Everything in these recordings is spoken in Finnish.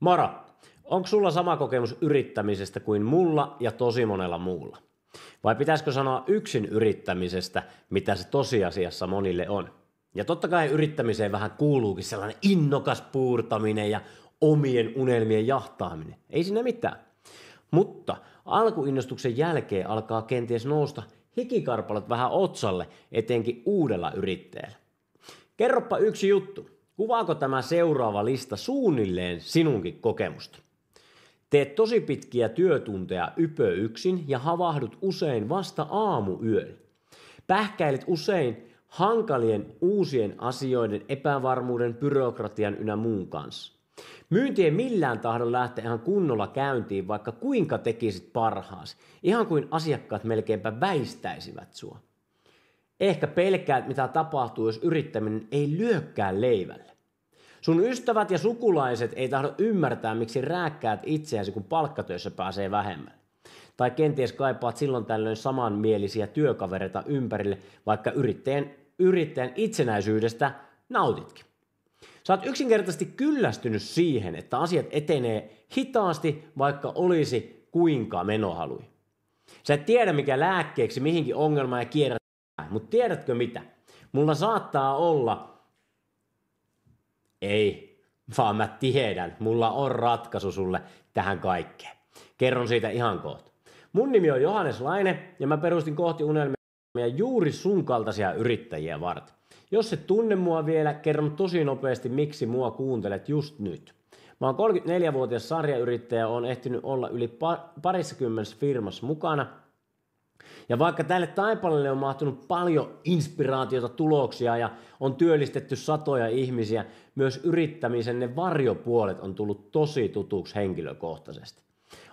Moro! Onko sulla sama kokemus yrittämisestä kuin mulla ja tosi monella muulla? Vai pitäisikö sanoa yksin yrittämisestä, mitä se tosiasiassa monille on? Ja totta kai yrittämiseen vähän kuuluukin sellainen innokas puurtaminen ja omien unelmien jahtaaminen. Ei siinä mitään. Mutta alkuinnostuksen jälkeen alkaa kenties nousta hikikarpalot vähän otsalle, etenkin uudella yrittäjällä. Kerropa yksi juttu. Kuvaako tämä seuraava lista suunnilleen sinunkin kokemusta? Teet tosi pitkiä työtunteja yksin ja havahdut usein vasta aamuyöllä. Pähkäilet usein hankalien uusien asioiden, epävarmuuden, byrokratian ynnä muun kanssa. Myynti ei millään tahdo lähteä ihan kunnolla käyntiin, vaikka kuinka tekisit parhaasi. Ihan kuin asiakkaat melkeinpä väistäisivät sua. Ehkä pelkäät, mitä tapahtuu, jos yrittäminen ei lyökkää leivälle. Sun ystävät ja sukulaiset ei tahdo ymmärtää, miksi rääkkäät itseäsi, kun palkkatöissä pääsee vähemmän. Tai kenties kaipaat silloin tällöin samanmielisiä työkavereita ympärille, vaikka yrittäjän itsenäisyydestä nautitkin. Sä oot yksinkertaisesti kyllästynyt siihen, että asiat etenee hitaasti, vaikka olisi kuinka menohalui. Sä et tiedä, mikä lääkkeeksi mihinkin ongelmaan ja kierrät, mutta tiedätkö mitä? Mulla saattaa olla... Ei, vaan mä tiedän, mulla on ratkaisu sulle tähän kaikkeen. Kerron siitä ihan kohta. Mun nimi on Johannes Laine ja mä perustin Kohti unelmia juuri sun kaltaisia yrittäjiä varten. Jos et tunne mua vielä, kerron tosi nopeasti, miksi mua kuuntelet just nyt. Mä oon 34-vuotias sarjayrittäjä ja oon ehtinyt olla yli parissakymmenessä firmassa mukana. Ja vaikka tälle taipaleelle on mahtunut paljon inspiraatiota, tuloksia ja on työllistetty satoja ihmisiä, myös yrittämisen ne varjopuolet on tullut tosi tutuksi henkilökohtaisesti.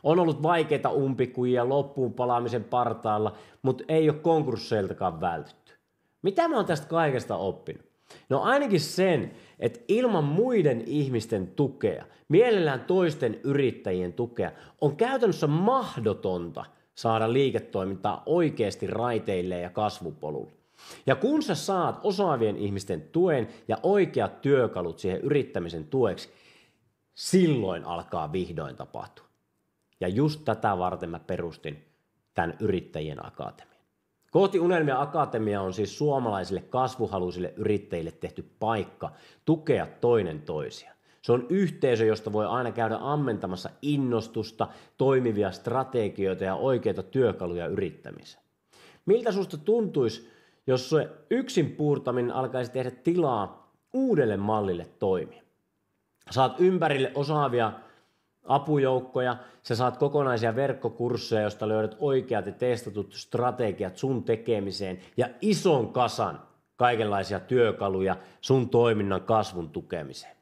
On ollut vaikeita umpikujia loppuun palaamisen partaalla, mutta ei ole konkursseiltakaan vältytty. Mitä mä oon tästä kaikesta oppinut? No ainakin sen, että ilman muiden ihmisten tukea, mielellään toisten yrittäjien tukea, on käytännössä mahdotonta saada liiketoimintaa oikeasti raiteilleen ja kasvupolulle. Ja kun sä saat osaavien ihmisten tuen ja oikeat työkalut siihen yrittämisen tueksi, silloin alkaa vihdoin tapahtua. Ja just tätä varten mä perustin tämän Yrittäjien Akatemian. Kohti unelmia Akatemia on siis suomalaisille kasvuhaluisille yrittäjille tehty paikka tukea toinen toisia. Se on yhteisö, josta voi aina käydä ammentamassa innostusta, toimivia strategioita ja oikeita työkaluja yrittämiseen. Miltä susta tuntuisi, jos se yksin puurtaminen alkaisi tehdä tilaa uudelle mallille toimia? Saat ympärille osaavia apujoukkoja, sä saat kokonaisia verkkokursseja, joista löydät oikeat ja testatut strategiat sun tekemiseen ja ison kasan kaikenlaisia työkaluja sun toiminnan kasvun tukemiseen.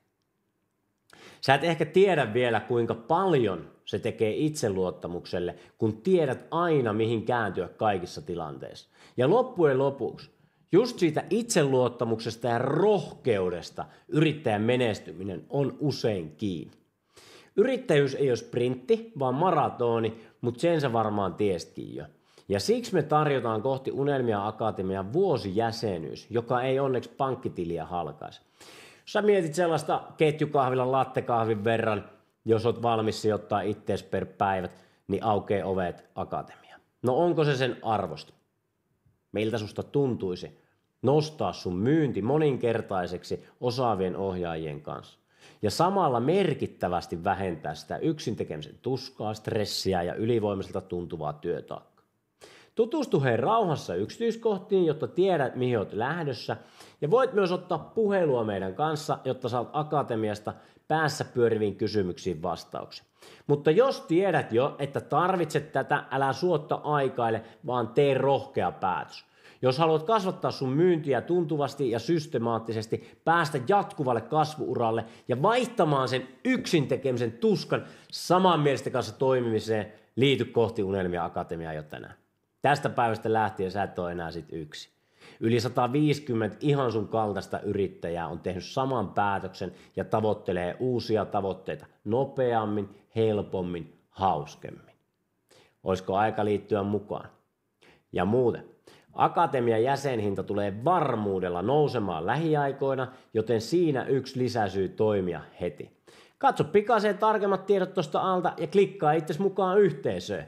Sä et ehkä tiedä vielä, kuinka paljon se tekee itseluottamukselle, kun tiedät aina, mihin kääntyä kaikissa tilanteissa. Ja loppujen lopuksi, just siitä itseluottamuksesta ja rohkeudesta yrittäjän menestyminen on usein kiinni. Yrittäjyys ei ole sprintti, vaan maratoni, mutta sen sä varmaan tiesitkin jo. Ja siksi me tarjotaan Kohti unelmia Akatemian vuosijäsenyys, joka ei onneksi pankkitiliä halkaisi. Jos sä mietit sellaista ketjukahvilan lattekahvin verran, jos oot valmis sijoittaa ittees per päivät, niin aukee ovet Akatemiaan. No onko se sen arvosta? Miltä susta tuntuisi nostaa sun myynti moninkertaiseksi osaavien ohjaajien kanssa? Ja samalla merkittävästi vähentää sitä yksin tekemisen tuskaa, stressiä ja ylivoimaiselta tuntuvaa työtaakkaa. Tutustu rauhassa yksityiskohtiin, jotta tiedät, mihin olet lähdössä, ja voit myös ottaa puhelua meidän kanssa, jotta saat Akatemiasta päässä pyöriviin kysymyksiin vastauksia. Mutta jos tiedät jo, että tarvitset tätä, älä suotta aikaile, vaan tee rohkea päätös. Jos haluat kasvattaa sun myyntiä tuntuvasti ja systemaattisesti, päästä jatkuvalle kasvuuralle ja vaihtamaan sen yksin tekemisen tuskan samanmielisten kanssa toimimiseen, liity Kohti unelmia Akatemiaa jo tänään. Tästä päivästä lähtien sä et ole enää sit yksin. Yli 150 ihan sun kaltaista yrittäjää on tehnyt saman päätöksen ja tavoittelee uusia tavoitteita nopeammin, helpommin, hauskemmin. Olisiko aika liittyä mukaan? Ja muuten. Akatemian jäsenhinta tulee varmuudella nousemaan lähiaikoina, joten siinä yksi lisäsyy toimia heti. Katso pikaisen tarkemmat tiedot tuosta alta ja klikkaa itses mukaan yhteisöön.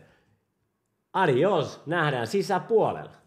Adios, nähdään sisäpuolella.